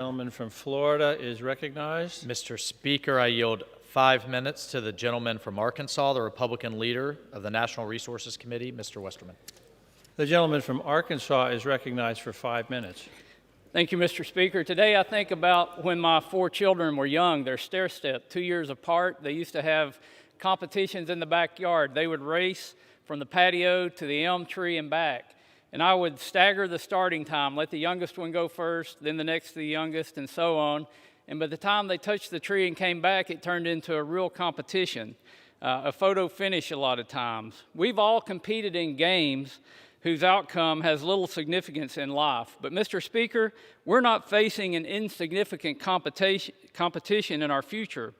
Gentleman from Florida is recognized. Mr. Speaker, I yield 5 minutes to the gentleman from Arkansas, the Republican leader of the National Resources Committee, Mr. Westerman. The gentleman from Arkansas is recognized for 5 minutes. Thank you, Mr. Speaker. Today I think about when my 4 children were young. They're stair-stepped, 2 years apart. They used to have competitions in the backyard. They would race from the patio to the elm tree and back. And I would stagger the starting time, let the youngest one go first, then the next to the youngest, and so on. And by the time they touched the tree and came back, it turned into a real competition, a photo finish a lot of times. We've all competed in games whose outcome has little significance in life. But, Mr. Speaker, we're not facing an insignificant competition in our future.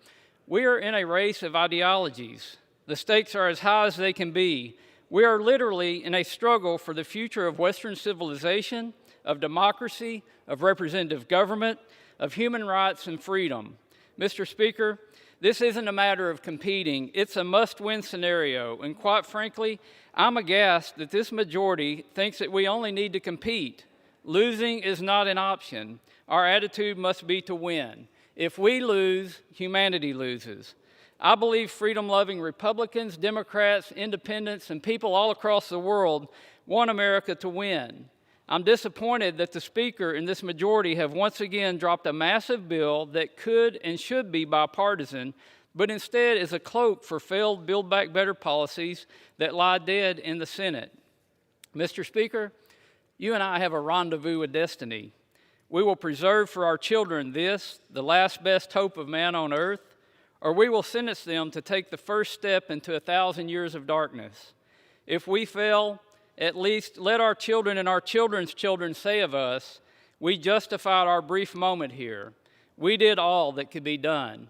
We are in a race of ideologies. The stakes are as high as they can be. We are literally in a struggle for the future of Western civilization, of democracy, of representative government, of human rights and freedom. Mr. Speaker, this isn't a matter of competing. It's a must-win scenario. And quite frankly, I'm aghast that this majority thinks that we only need to compete. Losing is not an option. Our attitude must be to win. If we lose, humanity loses. I believe freedom-loving Republicans, Democrats, independents, and people all across the world want America to win. I'm disappointed that the Speaker and this majority have once again dropped a massive bill that could and should be bipartisan, but instead is a cloak for failed Build Back Better policies that lie dead in the Senate. Mr. Speaker, you and I have a rendezvous with destiny. We will preserve for our children this, the last best hope of man on earth, or we will sentence them to take the first step into 1,000 years of darkness. If we fail, at least let our children and our children's children say of us, we justified our brief moment here. We did all that could be done.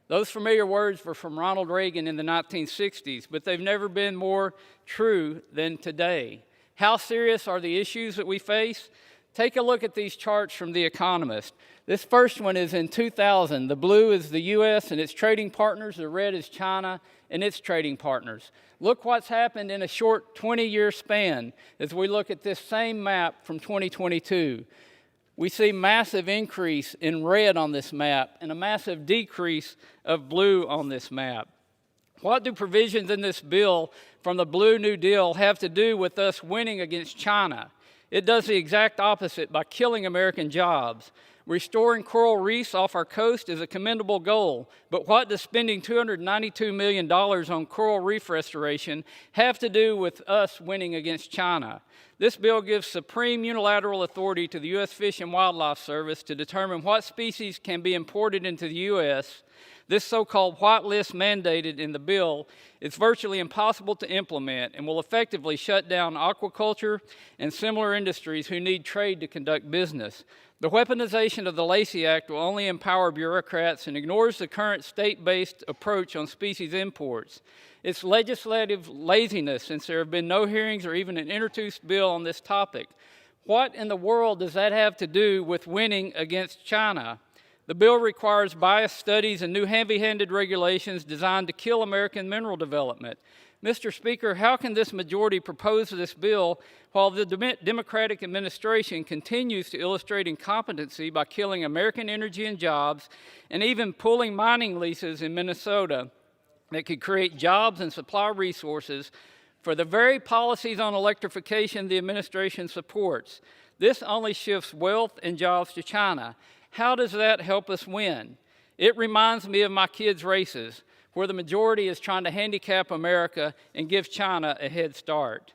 Those familiar words were from Ronald Reagan in the 1960s, but they've never been more true than today. How serious are the issues that we face? Take a look at these charts from The Economist. This first one is in 2000. The blue is the U.S. and its trading partners. The red is China and its trading partners. Look what's happened in a short 20-year span as we look at this same map from 2022. We see massive increase in red on this map and a massive decrease of blue on this map. What do provisions in this bill from the Blue New Deal have to do with us winning against China? It does the exact opposite by killing American jobs. Restoring coral reefs off our coast is a commendable goal, but what does spending $292 million on coral reef restoration have to do with us winning against China? This bill gives supreme unilateral authority to the U.S. Fish and Wildlife Service to determine what species can be imported into the U.S. This so-called white list mandated in the bill is virtually impossible to implement and will effectively shut down aquaculture and similar industries who need trade to conduct business. The weaponization of the Lacey Act will only empower bureaucrats and ignores the current state-based approach on species imports. It's legislative laziness since there have been no hearings or even an introduced bill on this topic. What in the world does that have to do with winning against China? The bill requires biased studies and new heavy-handed regulations designed to kill American mineral development. Mr. Speaker, how can this majority propose this bill while the Democratic administration continues to illustrate incompetency by killing American energy and jobs and even pulling mining leases in Minnesota that could create jobs and supply resources for the very policies on electrification the administration supports? This only shifts wealth and jobs to China. How does that help us win? It reminds me of my kids' races, where the majority is trying to handicap America and give China a head start.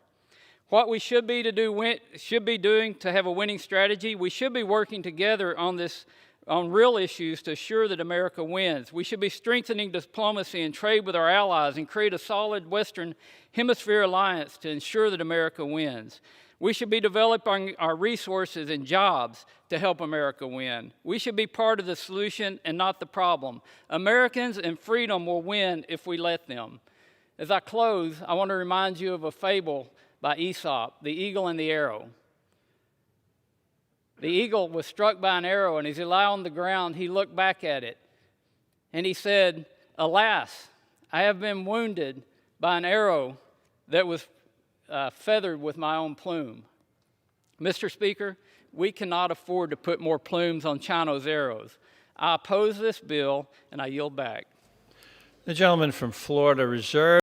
What we should be doing to have a winning strategy, we should be working together on real issues to assure that America wins. We should be strengthening diplomacy and trade with our allies and create a solid Western Hemisphere alliance to ensure that America wins. We should be developing our resources and jobs to help America win. We should be part of the solution and not the problem. Americans and freedom will win if we let them. As I close, I want to remind you of a fable by Aesop, The Eagle and the Arrow. The eagle was struck by an arrow, and as he lay on the ground, he looked back at it, and he said, "Alas, I have been wounded by an arrow that was feathered with my own plume." Mr. Speaker, We cannot afford to put more plumes on Chino's arrows. I oppose this bill, and I yield back. The gentleman from Florida reserves.